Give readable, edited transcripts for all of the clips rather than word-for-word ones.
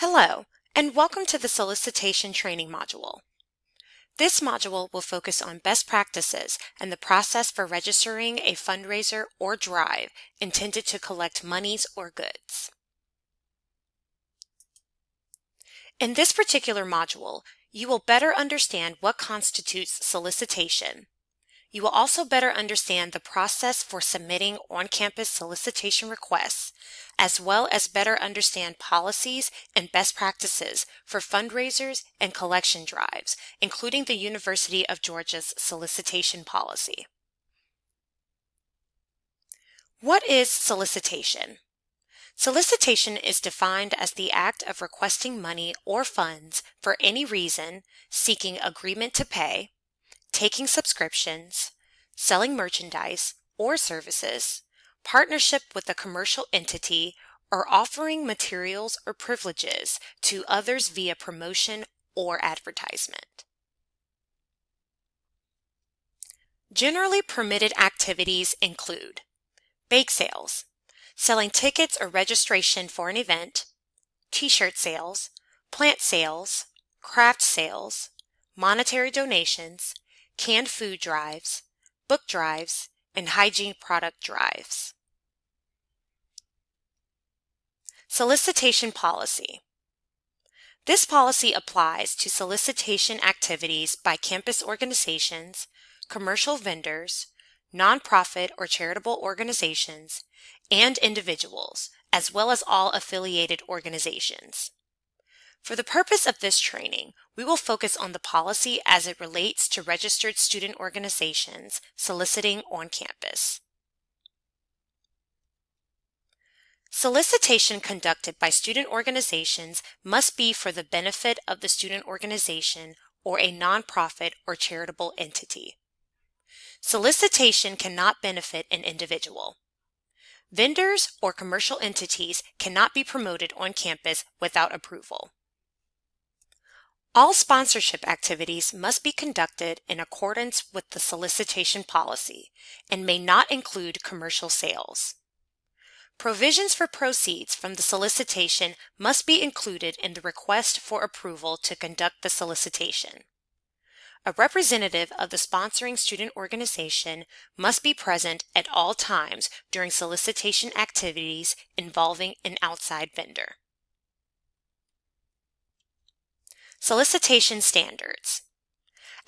Hello, and welcome to the Solicitation Training module. This module will focus on best practices and the process for registering a fundraiser or drive intended to collect monies or goods. In this particular module, you will better understand what constitutes solicitation. You will also better understand the process for submitting on-campus solicitation requests, as well as better understand policies and best practices for fundraisers and collection drives, including the University of Georgia's Solicitation Policy. What is solicitation? Solicitation is defined as the act of requesting money or funds for any reason, seeking agreement to pay, taking subscriptions, selling merchandise or services, partnership with a commercial entity, or offering materials or privileges to others via promotion or advertisement. Generally permitted activities include bake sales, selling tickets or registration for an event, t-shirt sales, plant sales, craft sales, monetary donations, canned food drives, book drives, and hygiene product drives. Solicitation Policy. This policy applies to solicitation activities by campus organizations, commercial vendors, nonprofit or charitable organizations, and individuals, as well as all affiliated organizations. For the purpose of this training, we will focus on the policy as it relates to registered student organizations soliciting on campus. Solicitation conducted by student organizations must be for the benefit of the student organization or a nonprofit or charitable entity. Solicitation cannot benefit an individual. Vendors or commercial entities cannot be promoted on campus without approval. All sponsorship activities must be conducted in accordance with the solicitation policy and may not include commercial sales. Provisions for proceeds from the solicitation must be included in the request for approval to conduct the solicitation. A representative of the sponsoring student organization must be present at all times during solicitation activities involving an outside vendor. Solicitation Standards.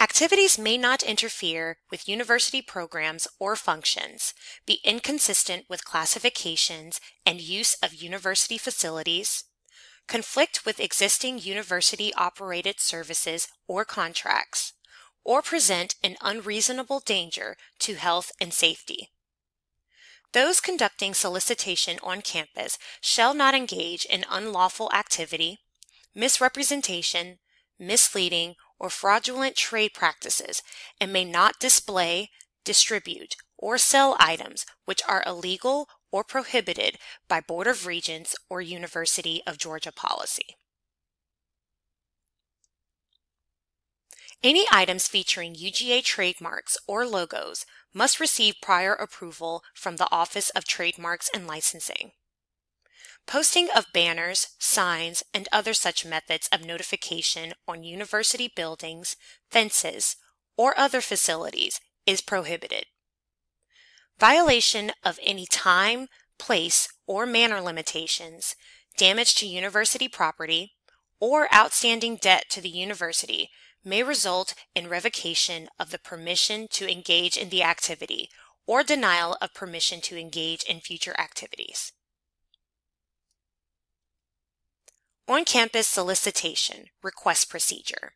Activities may not interfere with university programs or functions, be inconsistent with classifications and use of university facilities, conflict with existing university-operated services or contracts, or present an unreasonable danger to health and safety. Those conducting solicitation on campus shall not engage in unlawful activity, misrepresentation, misleading, or fraudulent trade practices, and may not display, distribute, or sell items which are illegal or prohibited by Board of Regents or University of Georgia policy. Any items featuring UGA trademarks or logos must receive prior approval from the Office of Trademarks and Licensing. Posting of banners, signs, and other such methods of notification on university buildings, fences, or other facilities is prohibited. Violation of any time, place, or manner limitations, damage to university property, or outstanding debt to the university may result in revocation of the permission to engage in the activity or denial of permission to engage in future activities. On-campus solicitation request procedure.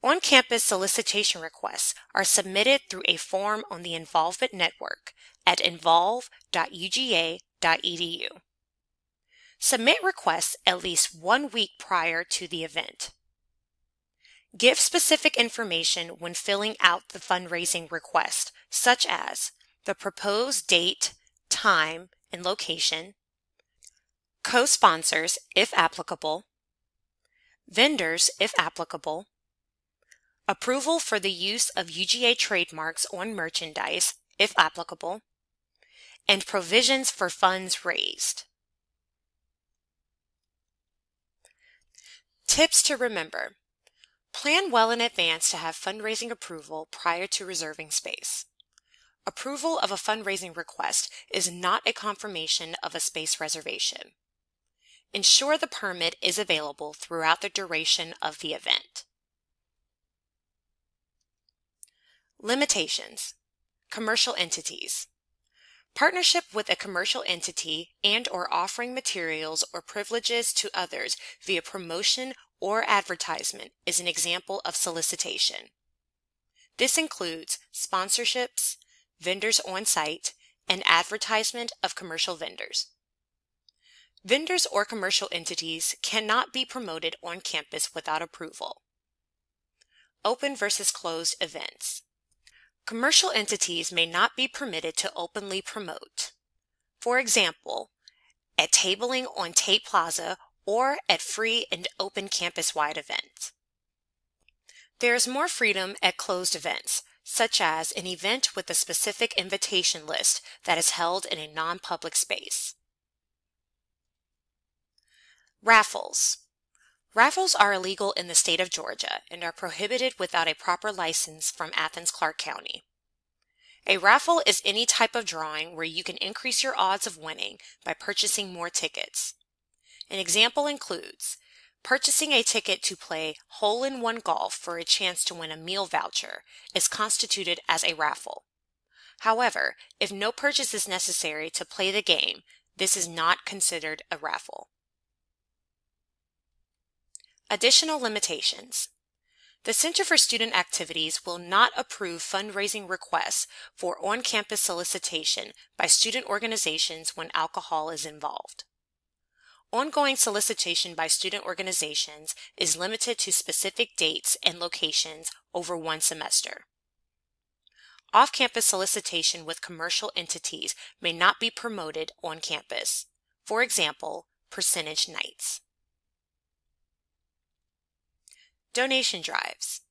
On-campus solicitation requests are submitted through a form on the Involvement Network at involve.uga.edu. Submit requests at least 1 week prior to the event. Give specific information when filling out the fundraising request, such as the proposed date, time, and location, co-sponsors if applicable, vendors if applicable, approval for the use of UGA trademarks on merchandise if applicable, and provisions for funds raised. Tips to remember. Plan well in advance to have fundraising approval prior to reserving space. Approval of a fundraising request is not a confirmation of a space reservation. Ensure the permit is available throughout the duration of the event. Limitations. Commercial entities. Partnership with a commercial entity and/or offering materials or privileges to others via promotion or advertisement is an example of solicitation. This includes sponsorships, vendors on site, and advertisement of commercial vendors. Vendors or commercial entities cannot be promoted on campus without approval. Open versus closed events. Commercial entities may not be permitted to openly promote. For example, at tabling on Tate Plaza or at free and open campus-wide events. There is more freedom at closed events, such as an event with a specific invitation list that is held in a non-public space. Raffles. Raffles are illegal in the state of Georgia and are prohibited without a proper license from Athens-Clarke County. A raffle is any type of drawing where you can increase your odds of winning by purchasing more tickets. An example includes purchasing a ticket to play hole-in-one golf for a chance to win a meal voucher is constituted as a raffle. However, if no purchase is necessary to play the game, this is not considered a raffle. Additional limitations. The Center for Student Activities will not approve fundraising requests for on-campus solicitation by student organizations when alcohol is involved. Ongoing solicitation by student organizations is limited to specific dates and locations over one semester. Off-campus solicitation with commercial entities may not be promoted on campus. For example, percentage nights. Donation drives.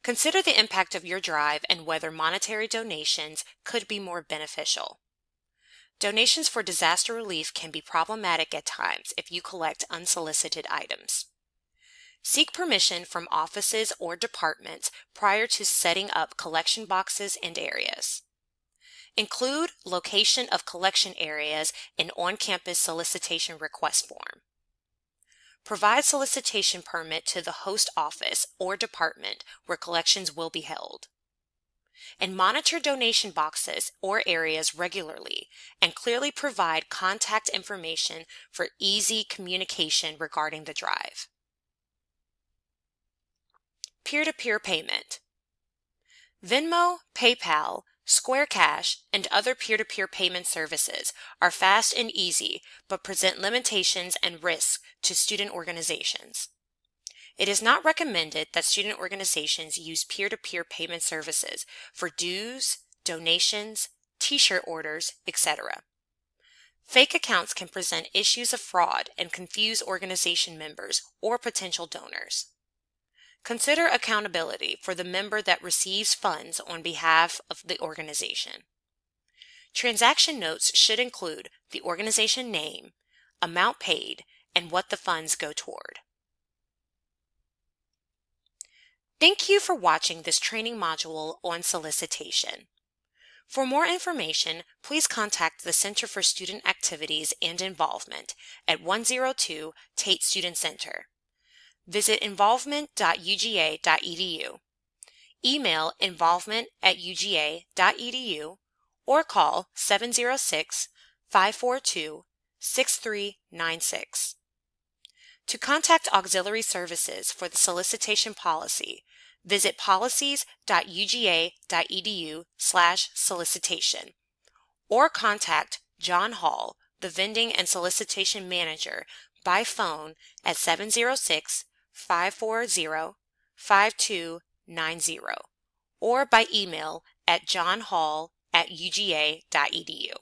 Consider the impact of your drive and whether monetary donations could be more beneficial. Donations for disaster relief can be problematic at times if you collect unsolicited items. Seek permission from offices or departments prior to setting up collection boxes and areas. Include location of collection areas in on-campus solicitation request form. Provide solicitation permit to the host office or department where collections will be held. And monitor donation boxes or areas regularly and clearly provide contact information for easy communication regarding the drive. Peer-to-peer payment. Venmo, PayPal, Square Cash, and other peer-to-peer payment services are fast and easy but present limitations and risks to student organizations. It is not recommended that student organizations use peer-to-peer payment services for dues, donations, t-shirt orders, etc. Fake accounts can present issues of fraud and confuse organization members or potential donors. Consider accountability for the member that receives funds on behalf of the organization. Transaction notes should include the organization name, amount paid, and what the funds go toward. Thank you for watching this training module on solicitation. For more information, please contact the Center for Student Activities and Involvement at 102 Tate Student Center. Visit involvement.uga.edu. Email involvement@uga.edu or call 706-542-6396. To contact auxiliary services for the solicitation policy, visit policies.uga.edu/solicitation or contact John Hall, the Vending and Solicitation Manager, by phone at 706-540-5290 or by email at johnhall@uga.edu.